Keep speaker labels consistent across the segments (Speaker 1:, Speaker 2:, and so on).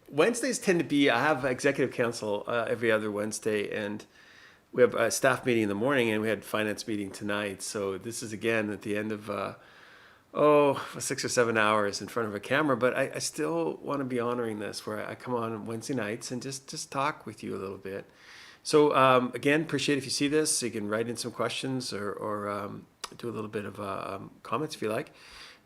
Speaker 1: Wednesdays tend to be, I have executive council every other Wednesday, and we have a staff meeting in the morning, and we had finance meeting tonight. So this is again at the end of, 6 or 7 hours in front of a camera. But I still want to be honoring this where I come on Wednesday nights and just talk with you a little bit. So again, appreciate if you see this. So you can write in some questions or do a little bit of comments if you like.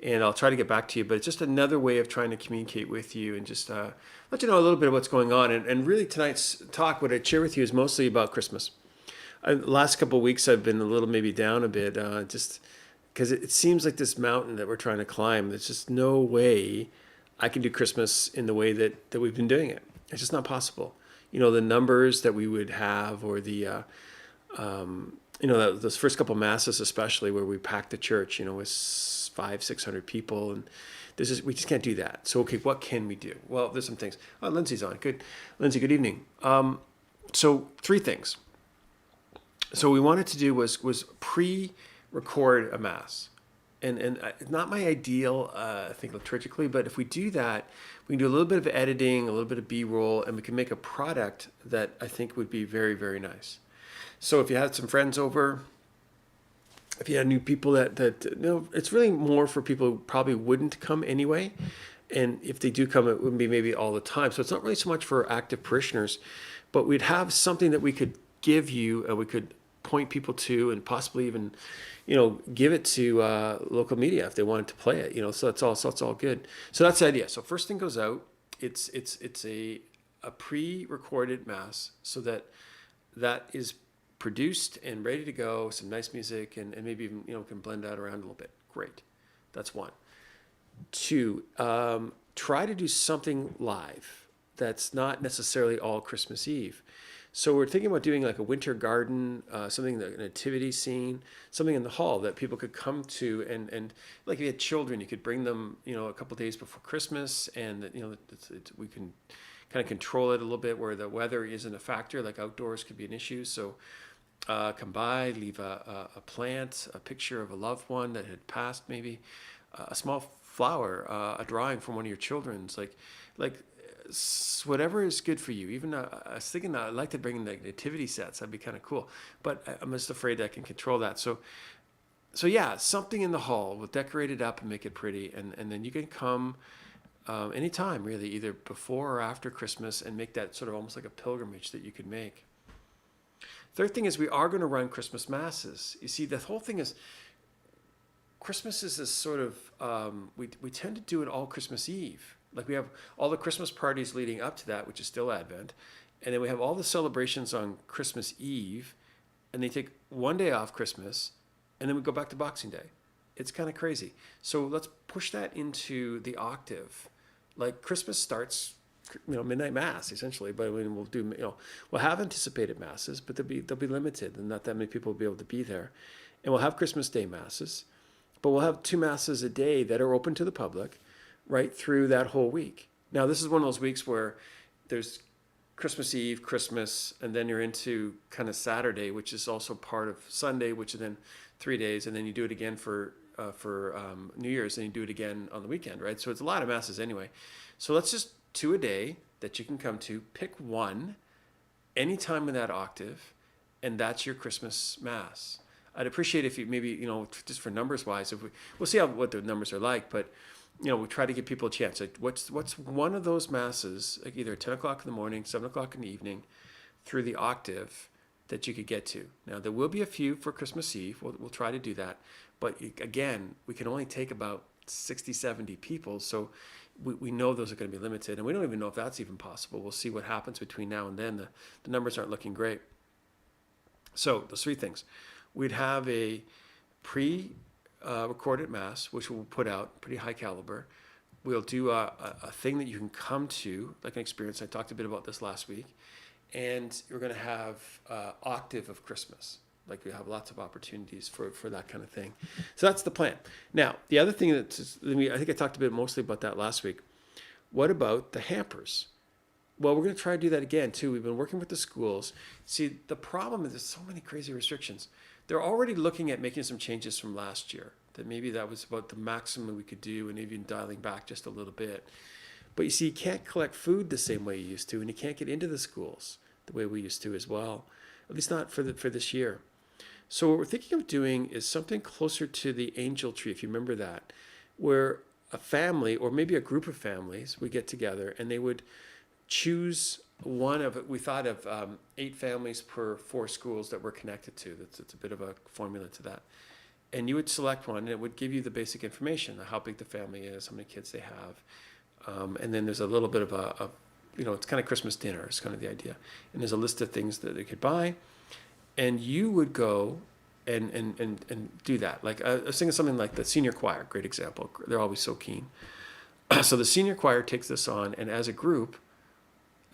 Speaker 1: And I'll try to get back to you. But it's just another way of trying to communicate with you and just let you know a little bit of what's going on. And really tonight's talk, what I'd share with you is mostly about Christmas. The last couple of weeks I've been a little maybe down a bit, just because it seems like this mountain that we're trying to climb. There's just no way I can do Christmas in the way that we've been doing it. It's just not possible. The numbers that we would have, or the those first couple masses, especially where we packed the church, with 500-600 people, and we just can't do that. So okay, what can we do? Well, there's some things. Oh, Lindsay's on. Good, Lindsay. Good evening. So 3 things. So we wanted to do was pre-record a mass, and not my ideal, I think liturgically, but if we do that, we can do a little bit of editing, a little bit of B-roll, and we can make a product that I think would be very, very nice. So if you had some friends over, if you had new people that it's really more for people who probably wouldn't come anyway, and if they do come, it wouldn't be maybe all the time. So it's not really so much for active parishioners, but we'd have something that we could give you, and we could point people to, and possibly even, give it to local media if they wanted to play it. So it's all good. So that's the idea. So first thing goes out. It's a pre-recorded mass, so that is produced and ready to go. Some nice music, and maybe even can blend that around a little bit. Great. That's 1. 2. Try to do something live that's not necessarily all Christmas Eve. So we're thinking about doing like a winter garden, something like a nativity scene, something in the hall that people could come to, and like if you had children, you could bring them, a couple of days before Christmas, and we can kind of control it a little bit where the weather isn't a factor. Like outdoors could be an issue. So come by, leave a plant, a picture of a loved one that had passed, maybe a small flower, a drawing from one of your children's, like whatever is good for you. Even I was thinking I'd like to bring in the nativity sets. That'd be kind of cool, but I'm just afraid I can control that. So yeah, something in the hall. We'll decorate it up and make it pretty, and then you can come anytime, really, either before or after Christmas, and make that sort of almost like a pilgrimage that you could make. Third thing is we are going to run Christmas masses. You see, the whole thing is Christmas is this sort of we tend to do it all Christmas Eve. Like we have all the Christmas parties leading up to that, which is still Advent, and then we have all the celebrations on Christmas Eve, and they take one day off Christmas, and then we go back to Boxing Day. It's kind of crazy. So let's push that into the octave. Like Christmas starts, midnight mass essentially, but we'll do, we'll have anticipated masses, but they'll be limited, and not that many people will be able to be there. And we'll have Christmas Day masses, but we'll have 2 masses a day that are open to the public right through that whole week. Now, this is one of those weeks where there's Christmas Eve, Christmas, and then you're into kind of Saturday, which is also part of Sunday, which is then 3 days, and then you do it again for New Year's, and you do it again on the weekend, right? So it's a lot of masses anyway. So let's just 2 a day that you can come to. Pick one anytime in that octave, and that's your Christmas Mass. I'd appreciate if you maybe, just for numbers wise, we'll see what the numbers are like, but we try to give people a chance. Like what's one of those masses, like either 10 o'clock in the morning, 7 o'clock in the evening, through the octave that you could get to. Now, there will be a few for Christmas Eve. We'll try to do that. But again, we can only take about 60, 70 people. So we know those are going to be limited. And we don't even know if that's even possible. We'll see what happens between now and then. The numbers aren't looking great. So those 3 things. We'd have a pre-recorded mass, which we'll put out, pretty high caliber. We'll do a thing that you can come to, like an experience. I talked a bit about this last week. And we're going to have octave of Christmas. Like we have lots of opportunities for that kind of thing. So that's the plan. Now, the other thing I think I talked a bit mostly about that last week. What about the hampers? Well, we're going to try to do that again, too. We've been working with the schools. See, the problem is there's so many crazy restrictions. They're already looking at making some changes from last year, that maybe that was about the maximum we could do, and even dialing back just a little bit. But you see, you can't collect food the same way you used to, and you can't get into the schools the way we used to as well, at least not for this year. So what we're thinking of doing is something closer to the angel tree, if you remember that, where a family or maybe a group of families would get together and they would choose one of, we thought of 8 families per 4 schools that we're connected to. That's a bit of a formula to that. And you would select one, and it would give you the basic information, how big the family is, how many kids they have. And then there's a little bit of it's kind of Christmas dinner, is kind of the idea. And there's a list of things that they could buy. And you would go and do that. Like I was thinking something like the senior choir, great example. They're always so keen. So the senior choir takes this on, and as a group,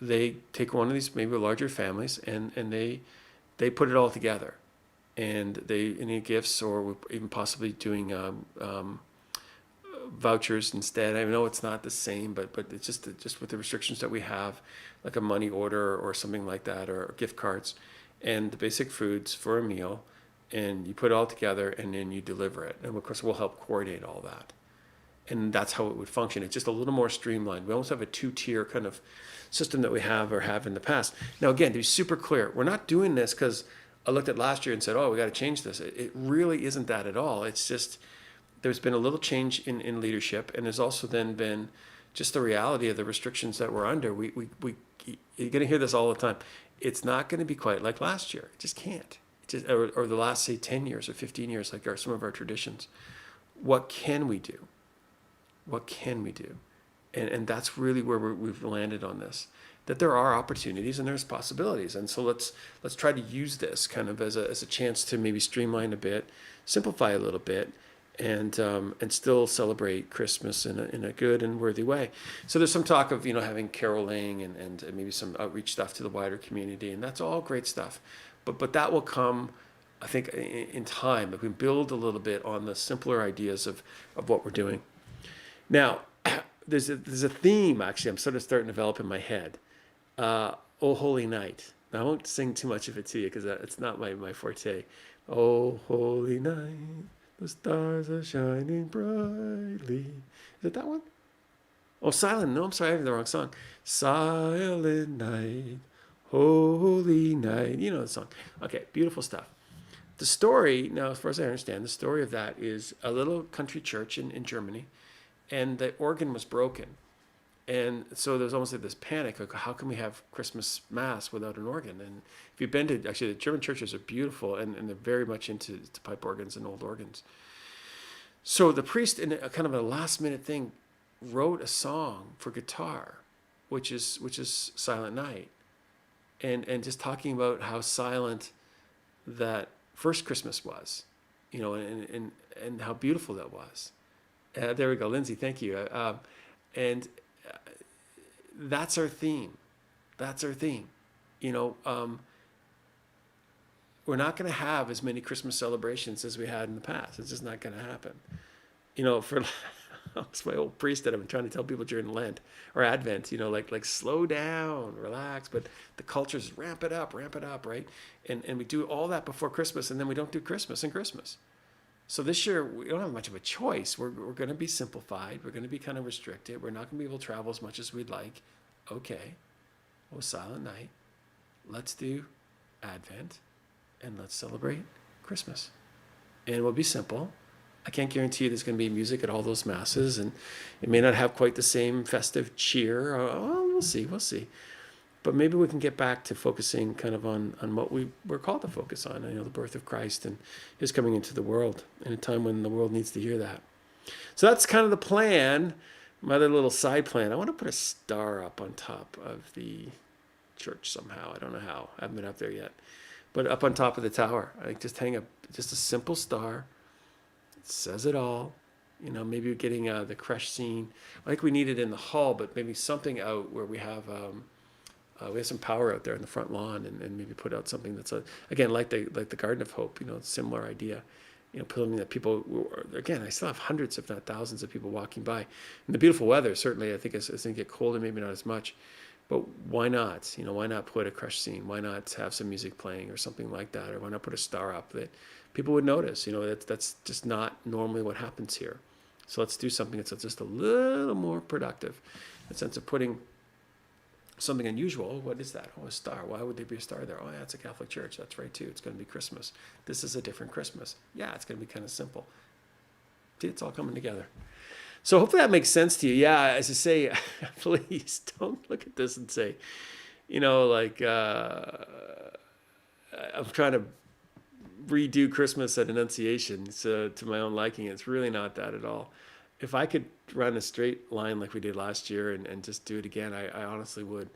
Speaker 1: they take one of these maybe larger families, and they put it all together. And they any gifts, or even possibly doing vouchers instead. I know it's not the same, but it's just with the restrictions that we have, like a money order or something like that, or gift cards, and the basic foods for a meal, and you put it all together, and then you deliver it. And of course, we'll help coordinate all that. And that's how it would function. It's just a little more streamlined. We almost have a 2-tier kind of system that we have in the past. Now, again, to be super clear, we're not doing this because I looked at last year and said, oh, we got to change this. It really isn't that at all. It's just there's been a little change in leadership, and there's also then been just the reality of the restrictions that we're under. You're going to hear this all the time. It's not going to be quite like last year. It just can't. Or the last, say, 10 years or 15 years, like some of our traditions. What can we do? What can we do? And that's really where we've landed on this, that there are opportunities and there's possibilities. And so let's try to use this kind of as a chance to maybe streamline a bit, simplify a little bit, and still celebrate Christmas in a good and worthy way. So there's some talk of having caroling and maybe some outreach stuff to the wider community, and that's all great stuff. But that will come, I think, in time. If we build a little bit on the simpler ideas of what we're doing. Now, there's a theme, actually, I'm sort of starting to develop in my head. Oh, Holy Night. Now, I won't sing too much of it to you because it's not my forte. Oh, holy night, the stars are shining brightly. Is it that one? Oh, Silent. No, I'm sorry, I have the wrong song. Silent night, holy night. You know the song. Okay, beautiful stuff. The story, now, as far as I understand, the story of that is a little country church in Germany, and the organ was broken. And so there's almost like this panic, like, how can we have Christmas Mass without an organ? And if you've been to, actually, the German churches are beautiful, and they're very much into pipe organs and old organs. So the priest, in a kind of a last-minute thing, wrote a song for guitar, which is Silent Night, and just talking about how silent that first Christmas was, and how beautiful that was. There we go, Lindsay. Thank you. And that's our theme. That's our theme. We're not going to have as many Christmas celebrations as we had in the past. It's just not going to happen. For it's my old priest that I've been trying to tell people during Lent or Advent. Like slow down, relax. But the culture's ramp it up, right? And we do all that before Christmas, and then we don't do Christmas and Christmas. So this year, we don't have much of a choice. We're going to be simplified. We're going to be kind of restricted. We're not going to be able to travel as much as we'd like. Okay. Oh, Silent Night. Let's do Advent, and let's celebrate Christmas. And it will be simple. I can't guarantee you there's going to be music at all those masses, and it may not have quite the same festive cheer. Oh, we'll see. But maybe we can get back to focusing kind of on what we were called to focus on, the birth of Christ and his coming into the world in a time when the world needs to hear that. So that's kind of the plan. My other little side plan, I want to put a star up on top of the church somehow. I don't know how. I haven't been up there yet. But up on top of the tower, I think just hang up just a simple star. It says it all. Maybe we're getting the creche scene. I think we need it in the hall, but maybe something out where we have some power out there in the front lawn, and maybe put out something that's again like the Garden of Hope, similar idea, putting that people, again, I still have hundreds if not thousands of people walking by, and the beautiful weather certainly. I think as things get colder, maybe not as much, but why not? Why not put a creche scene? Why not have some music playing or something like that? Or why not put a star up that people would notice? That's just not normally what happens here. So let's do something that's just a little more productive. a sense of putting something unusual. What is that? Oh, a star. Why would there be a star there? Oh, yeah, it's a Catholic church. That's right, too. It's going to be Christmas. This is a different Christmas. Yeah, it's going to be kind of simple. See, it's all coming together. So hopefully that makes sense to you. Yeah, as I say, please don't look at this and say, like I'm trying to redo Christmas at Annunciation so to my own liking. It's really not that at all. If I could run a straight line like we did last year and just do it again, I honestly would.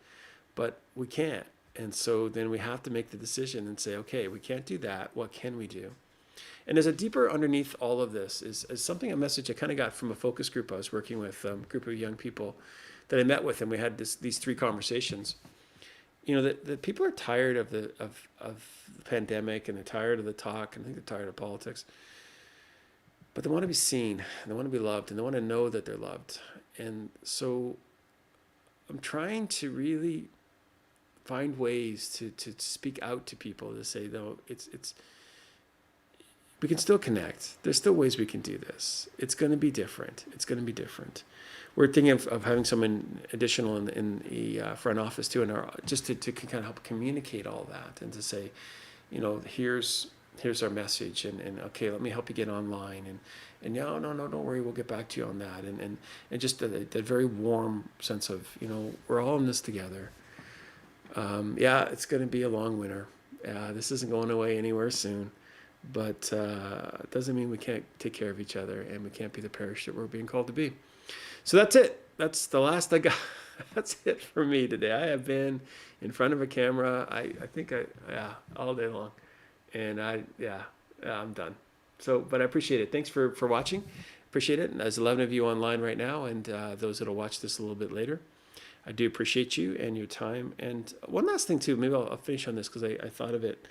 Speaker 1: But we can't. And so then we have to make the decision and say, okay, we can't do that. What can we do? And there's a deeper underneath all of this is a message I kind of got from a focus group I was working with, a group of young people that I met with, and we had these 3 conversations. That people are tired of the pandemic, and they're tired of the talk, and I think they're tired of politics. But they want to be seen, and they want to be loved, and they want to know that they're loved. And so I'm trying to really find ways to speak out to people to say, no, it's we can still connect. There's still ways we can do this. It's going to be different. It's going to be different. We're thinking of having someone additional in the front office too, just to kind of help communicate all that and to say, here's our message, and okay, let me help you get online, and no, don't worry, we'll get back to you on that, and just that very warm sense of, we're all in this together. Yeah, it's going to be a long winter. This isn't going away anywhere soon. But it doesn't mean we can't take care of each other, and we can't be the parish that we're being called to be. So that's it. That's the last I got. That's it for me today. I have been in front of a camera. I think all day long, and I'm done. So, but I appreciate it. Thanks for watching. Appreciate it. And there's 11 of you online right now, and those that'll watch this a little bit later. I do appreciate you and your time. And one last thing too. Maybe I'll finish on this because I thought of it.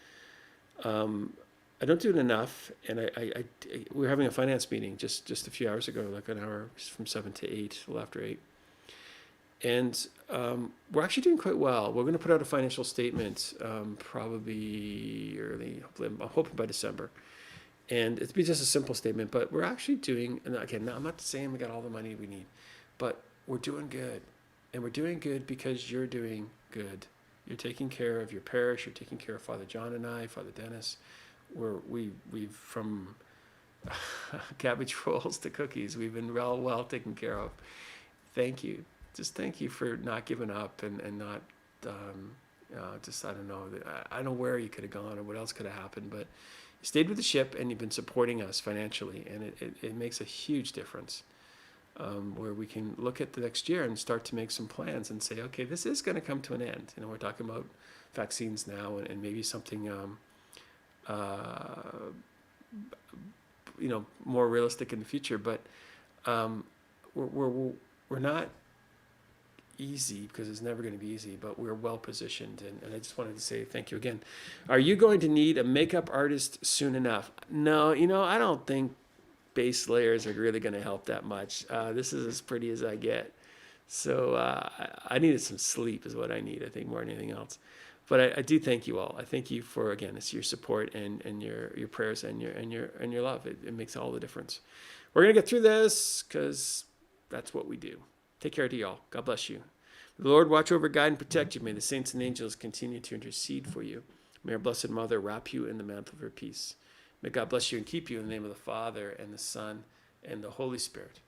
Speaker 1: I don't do it enough, and we were having a finance meeting just a few hours ago, like an hour from 7 to 8, a little after 8. And we're actually doing quite well. We're going to put out a financial statement probably early, hopefully, I'm hoping by December. And it'll be just a simple statement, but we're actually doing, and again, now I'm not saying we got all the money we need, but we're doing good. And we're doing good because you're doing good. You're taking care of your parish, you're taking care of Father John and I, Father Dennis. We've from cabbage rolls to cookies, we've been well taken care of. Thank you. Just thank you for not giving up and not just, I don't know, I don't know where you could have gone or what else could have happened, but you stayed with the ship and you've been supporting us financially, and it makes a huge difference, where we can look at the next year and start to make some plans and say, okay, this is going to come to an end. We're talking about vaccines now and maybe something more realistic in the future, but we're not easy because it's never going to be easy, but we're well positioned, and I just wanted to say thank you again. Are you going to need a makeup artist soon enough? No, I don't think base layers are really going to help that much. This is as pretty as I get, so I needed some sleep is what I need, I think, more than anything else. But I do thank you all. I thank you for, again, it's your support and your prayers and your love. It makes all the difference. We're gonna get through this because that's what we do. Take care to y'all. God bless you. The Lord watch over, guide, and protect you. May the saints and angels continue to intercede for you. May our Blessed Mother wrap you in the mantle of her peace. May God bless you and keep you in the name of the Father and the Son and the Holy Spirit.